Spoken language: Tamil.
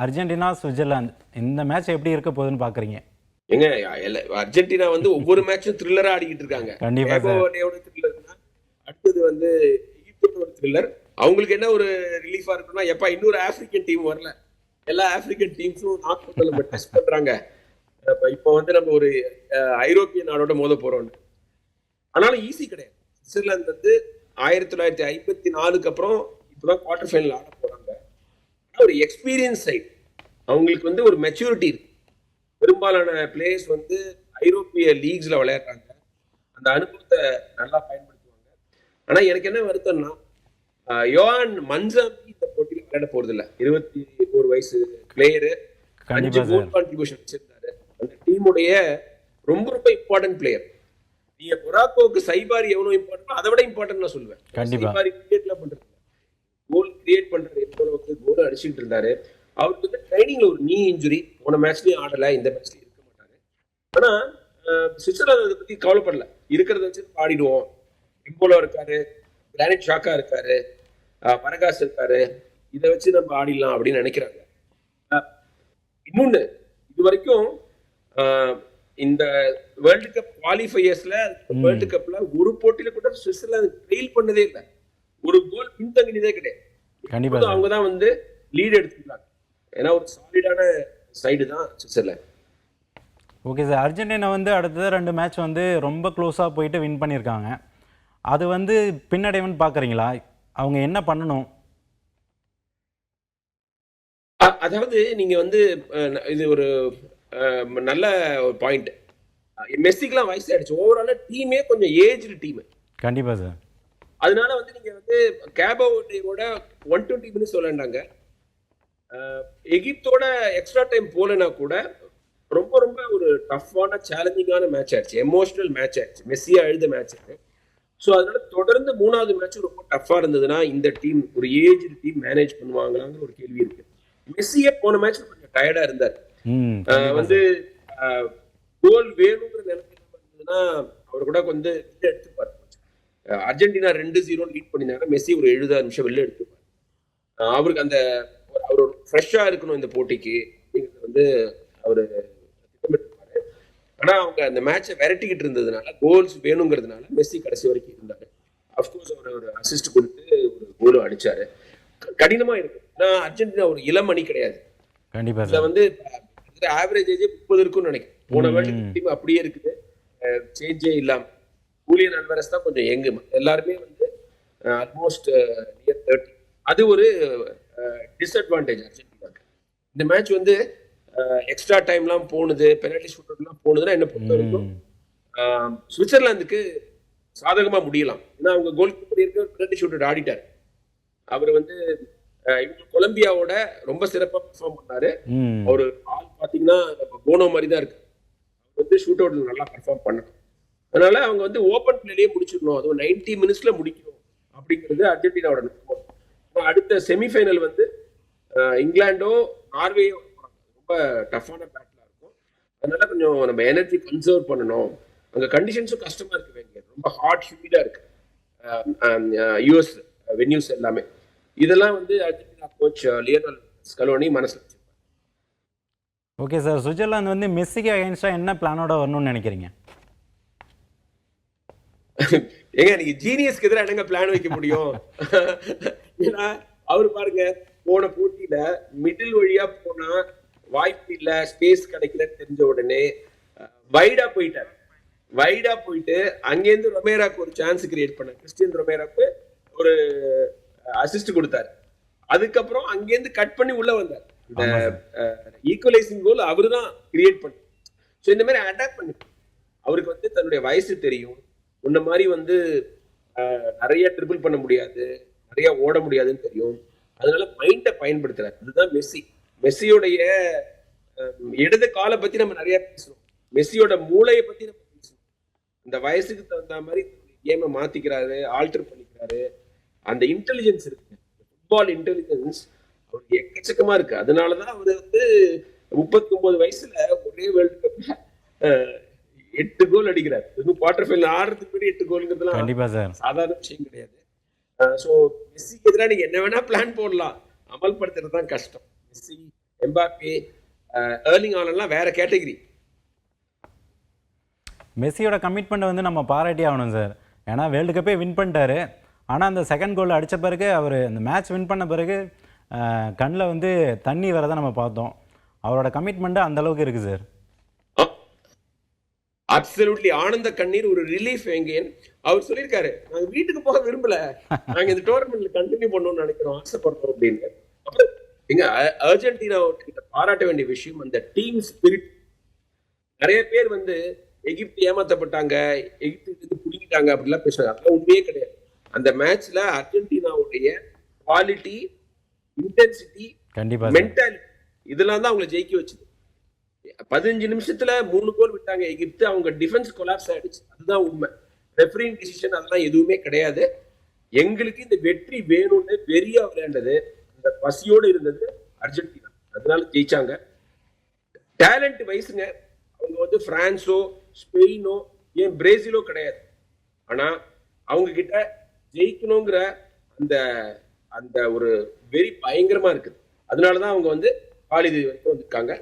அர்ஜென்டினா சுவிட்சர்லாந்து இந்த மேட்ச் எப்படி இருக்க போகுதுன்னு பார்க்குறீங்க? ஏங்க அர்ஜென்டினா வந்து ஒவ்வொரு மேட்சும் த்ரில்லரா ஆடிக்கிட்டு இருக்காங்க. கண்டிப்பா சார். கேபோவர்டேயோட த்ரில்லர்னா அடுத்தது வந்து ஈஜிப்டோட ஒரு த்ரில்லர். அவங்களுக்கு என்ன ஒரு ரிலீஃபா இருக்குன்னா, எப்பா இன்னொரு ஆப்பிரிக்கன் டீம் வரல, எல்லா ஆப்பிரிக்கன் டீம்ஸும் நாக் அவுட்ல நம்ம டெஸ்ட் பண்றாங்க. இப்போ வந்து நம்ம ஒரு ஐரோப்பிய நாடோட மோத போறோம். ஆனாலும் ஈஸி கிடையாது. சுவிட்சர்லாந்து வந்து 1954க்கு அப்புறம் இப்பதான் குவார்டர் ஃபைனல் ஆட போறாங்க. ஒரு எக்ஸ்பீரியன்ஸ் சைட், அவங்களுக்கு வந்து ஒரு மெச்சூரிட்டி இருக்கு. பெரும்பாலான பிளேயர்ஸ் வந்து ஐரோப்பிய லீக்ஸ்ல விளையாடுறாங்க. அந்த அனுபவத்தை நல்லா பயன்படுத்துவாங்க. ஆனா எனக்கு என்ன வருத்தம்னா, யோவான் மன்சாமி இந்த போட்டியில் விளையாட போறது இல்ல. 21 வயசு பிளேயரு, 5 கோல் கான்ட்ரிபியூஷன் வச்சிருந்தாரு. அந்த டீமுடைய ரொம்ப ரொம்ப இம்பார்ட்டன்ட் பிளேயர். நீங்க மொராக்கோக்கு சைபாரி எவ்வளவு இம்பார்ட்டன்ட், அதை விட இம்பார்ட்டன்ட் நான் சொல்லுவேன். சைபாரி கிரியேட்ல பண்றது, கோல் கிரியேட் பண்றது, எவ்வளவு கோல் அடிச்சுட்டு இருந்தாரு. அவருக்கு வந்து ட்ரைனிங்ல ஒரு நீ இன்ஜுரி, போன மேட்ச்லயும் ஆடல, இந்த மேட்ச்லயும் இருக்க மாட்டாரு. ஆனா சுவிட்சர்லாந்து அதை பத்தி கவலைப்படல. இருக்கிறத வச்சு ஆடிடுவோம். எம்போலோ இருக்காரு, கிரானிட் ஷாக்கா இருக்காரு, பரகாஸ் இருக்காரு, இதை வச்சு நம்ம ஆடிடலாம் அப்படின்னு நினைக்கிறாங்க. இன்னொன்னு, இது வரைக்கும் இந்த வேர்ல்டு கப் குவாலிஃபையர்ஸ்ல, வேர்ல்டு கப்ல ஒரு போட்டியில கூட சுவிட்சர்லாந்து ஃபெயில் பண்ணதே இல்லை. ஒரு கோல் பின்தங்கினதே கிடையாது. அவங்க தான் வந்து லீட் எடுத்துக்கிறாங்க. ஏன்னா ஒரு சாலிடான சைடு தான் சுவிட்சர்லாந்து. Okay sir. அர்ஜென்டினா வந்து அடுத்த 2 மேட்ச் வந்து ரொம்ப க்ளோஸாக போயிட்டு வின் பண்ணியிருக்காங்க. அது வந்து பின்னடைவுன்னு பார்க்குறீங்களா? அவங்க என்ன பண்ணணும்? அதாவது நீங்க வந்து இது ஒரு நல்ல ஒரு பாயிண்ட். மெஸ்ஸிக்கெல்லாம் வயசு ஆயிடுச்சு. ஓவராலா டீமே கொஞ்சம் ஏஜ்டு டீம். கண்டிப்பா சார். அதனால வந்து நீங்க வந்து கேபோவர்டேயோட 120 மினிட்ஸ் விளையாண்டாங்க. எகிப்தோட எக்ஸ்ட்ரா டைம் போலனா கூட ரொம்ப ரொம்ப ஒரு டஃப்பான சேலஞ்சிங்கான மேட்ச் ஆயிடுச்சு. எமோஷனல் மேட்ச் ஆயிடுச்சு. மெஸ்ஸியா எழுத மேட்ச் ஆயிடுச்சு. ஸோ அதனால தொடர்ந்து 3வது மேட்ச் ரொம்ப டஃப்பா இருந்ததுன்னா இந்த டீம், ஒரு ஏஜ் டீம், மேனேஜ் பண்ணுவாங்களாங்கிற ஒரு கேள்வி இருக்கு. மெஸ்ஸியே போன மேட்ச் கொஞ்சம் டயர்டா இருந்தார். வந்து கோல் வேணுங்கிற நிலைமையில இருந்ததுன்னா அவர் கூட வந்து எடுத்துப்பாரு. அர்ஜென்டினா 2-0 லீட் பண்ணிருந்தாங்கன்னா மெஸ்ஸி ஒரு 70 நிமிஷம் வெளில எடுத்துப்பாரு. அவருக்கு அந்த அவர் ஒரு ஃப்ரெஷ்ஷா இருக்கணும் இந்த போட்டிக்கு அப்படிங்கிறது வந்து அவரு திட்டமிட்டிருப்பாரு. ஆனா அவங்க அந்த மேட்சை விரட்டிக்கிட்டு இருந்ததுனால, கோல்ஸ் வேணுங்கிறதுனால மெஸ்ஸி கடைசி வரைக்கும் இருந்தாரு. அப்கோர்ஸ் அவர் ஒரு அசிஸ்ட் கொடுத்து ஒரு கோலும் அடிச்சாரு. கடினமா இருக்கும். ஏன்னா அர்ஜென்டினா ஒரு இளம் அணி கிடையாது. இதுல வந்து ஆவரேஜ் ஏஜ் 30 இருக்கும்னு நினைக்கிறேன். போன வேர்ல்டு டீம் அப்படியே இருக்குது, சேஞ்சே இல்லாம. ஜூலியன் அல்வாரஸ் தான் கொஞ்சம் யங். எல்லாருமே வந்து ஆல்மோஸ்ட் நியர் 30. அது ஒரு டிஸ்அட்வான்டேஜ் அர்ஜென்டினாக்கு. இந்த மேட்ச் வந்து எக்ஸ்ட்ரா டைம்லாம் போனது, பெனல்டி ஷூட் அவுட்லாம் போனதுன்னா என்ன பொறுத்த வரைக்கும் சுவிட்சர்லாந்துக்கு சாதகமா முடியலாம். ஏன்னா அவங்க கோல் கீப்பர் இருக்க பெனல்டி ஷூட் அவுட் ஆடிட்டார். அவர் வந்து இவங்க கொலம்பியாவோட ரொம்ப சிறப்பா பெர்ஃபார்ம் பண்ணாரு. அவரு ஆள் பாத்தீங்கன்னா போனோ மாதிரி தான் இருக்கு. வந்து ஷூட் அவுட்ல நல்லா பெர்ஃபார்ம் பண்ணணும். அதனால அவங்க வந்து ஓப்பன் பிளேலயே முடிச்சிடணும், அதுவும் 90 மினிட்ஸ்ல முடிக்கணும் அப்படிங்கிறது அர்ஜென்டினாவோட நோக்கம். அடுத்த செமிஃபைனல் வந்து இங்கிலாண்டோ நார்வேயோ ரொம்ப டஃப்பான பேட்டிலா இருக்கும். அதனால கொஞ்சம் நம்ம எனர்ஜி கன்சர்வ் பண்ணணும். அங்க கண்டிஷன்ஸும் கஷ்டமா இருக்கு. ரொம்ப ஹாட் ஹியூமிடா இருக்கு யூஎஸ் வென்யூஸ் எல்லாமே. இதெல்லாம் வந்து அர்ஜென்டினா கோச் லியோனல் ஸ்கலோனி மனசுல வச்சிருப்பாரு. Okay sir. சுவிட்சர்லாந்து வந்து மெஸ்ஸிக்கு அகைன்ஸ்டா என்ன பிளானோட வரணும்னு நினைக்கிறீங்க? ஏங்க நீங்க ஜீனியஸ்க்கு எதிராக என்னங்க பிளான் வைக்க முடியும்? ஏன்னா அவரு பாருங்க, போன போட்டியில மிடில் வழியா போனா வாய்ப்பு இல்ல, ஸ்பேஸ் கிடைக்கலன்னு தெரிஞ்ச உடனே வைடா போயிட்டார். வைடா போயிட்டு அங்கேருந்து ரொமேராக்கு ஒரு சான்ஸ் கிரியேட் பண்ண, கிறிஸ்டியன் ரொமேராக்கு ஒரு அசிஸ்ட் கொடுத்தாரு. அதுக்கப்புறம் அங்கேருந்து கட் பண்ணி உள்ள வந்தார். இந்த ஈக்குவலைசிங் கோல் அவரு தான் கிரியேட் பண்ண. ஸோ இந்த மாதிரி அட்டாக் பண்ணி, அவருக்கு வந்து தன்னுடைய வயசு தெரியும். முன்ன மாதிரி வந்து நிறைய ட்ரிபிள் பண்ண முடியாது, நிறைய ஓட முடியாதுன்னு தெரியும். அதனால மைண்டை பயன்படுத்துறாரு. அதுதான் மெஸ்ஸி. மெஸ்ஸியோடைய இடது காலை பத்தி நம்ம நிறைய பேசுவோம், மெஸ்ஸியோட மூளையை பத்தி நம்ம பேசுவோம். இந்த வயசுக்கு தகுந்த மாதிரி கேமை மாத்திக்கிறாரு, ஆல்டர் பண்ணிக்கிறாரு. அந்த இன்டெலிஜென்ஸ் இருக்கு, ஃபுட்பால் இன்டெலிஜென்ஸ் அவருக்கு எக்கச்சக்கமா இருக்கு. அதனாலதான் அவர் வந்து 39 வயசுல ஒரே வேர்ல்டு கப்ல 8 கோல் அடிக்கிறார். குவார்டர் ஃபைனல் ஆடுறதுக்கு முன்னாடி 8 கோல்ங்கிறதுலாம் சாதாரண விஷயம் கிடையாது. ஸோ மெஸ்ஸிக்கு எதிராக நீங்க என்ன வேணா பிளான் போடலாம், அமல்படுத்துறது தான் கஷ்டம். மெஸ்ஸி எம்பாப்பே, ஏர்லிங் ஹாலண்ட்லாம் வேற கேட்டகரி. மெஸ்ஸியோட கமிட்மெண்ட்டை வந்து நம்ம பாராட்டி ஆகணும் சார். ஏன்னா வேர்ல்டு கப்பே வின் பண்ணிட்டாரு. ஆனால் அந்த செகண்ட் கோல் அடித்த பிறகு அவர் அந்த மேட்ச் வின் பண்ண பிறகு கண்ணில் வந்து தண்ணி வரதை நம்ம பார்த்தோம். அவரோட கமிட்மெண்ட்டு அந்த அளவுக்கு இருக்குது சார். அப்சல்யூட்லி ஆனந்த கண்ணீர், ஒரு ரிலீஃப். எங்கேன்னு அவர் சொல்லியிருக்காரு, நாங்க வீட்டுக்கு போக விரும்பல, நாங்க இந்த டோர்னமெண்ட்ல கண்டினியூ பண்ணணும்னு நினைக்கிறோம், ஆசைப்படுறோம் அப்படின்னு. அப்புறம் எங்க அர்ஜென்டினா கிட்ட பாராட்ட வேண்டிய விஷயம் அந்த டீம் ஸ்பிரிட். நிறைய பேர் வந்து எகிப்து ஏமாத்தப்பட்டாங்க, எகிப்து புடிங்கிட்டாங்க அப்படிலாம் பேசுறாங்க. அதெல்லாம் உண்மையே கிடையாது. அந்த மேட்ச்ல அர்ஜென்டினாவுடைய குவாலிட்டி, இன்டென்சிட்டி, கண்டிப்பா மென்டாலிட்டி இதெல்லாம் தான் அவங்களை ஜெயிக்க வச்சுது. 15 நிமிஷத்துல 3 கோல் விட்டாங்க எகிப்து. அவங்க டிஃபென்ஸ் கொலாப்ஸ் ஆயிடுச்சு. அதுதான் உண்மை. ரெஃபரிங் டிசிஷன் அதெல்லாம் எதுவுமே கிடையாது. எங்களுக்கு இந்த வெற்றி வேணும்னு வெறியா விளையாண்டது, இந்த பசியோடு இருந்தது அர்ஜென்டினா. அதனால ஜெயிச்சாங்க. டேலண்ட் வைஸுங்க அவங்க வந்து பிரான்ஸோ, ஸ்பெயினோ, ஏன் பிரேசிலோ கிடையாது. ஆனா அவங்க கிட்ட ஜெயிக்கணுங்கிற அந்த அந்த ஒரு வெறி பயங்கரமா இருக்குது. அதனாலதான் அவங்க வந்து காலிறுதி வரைக்கும் வந்திருக்காங்க.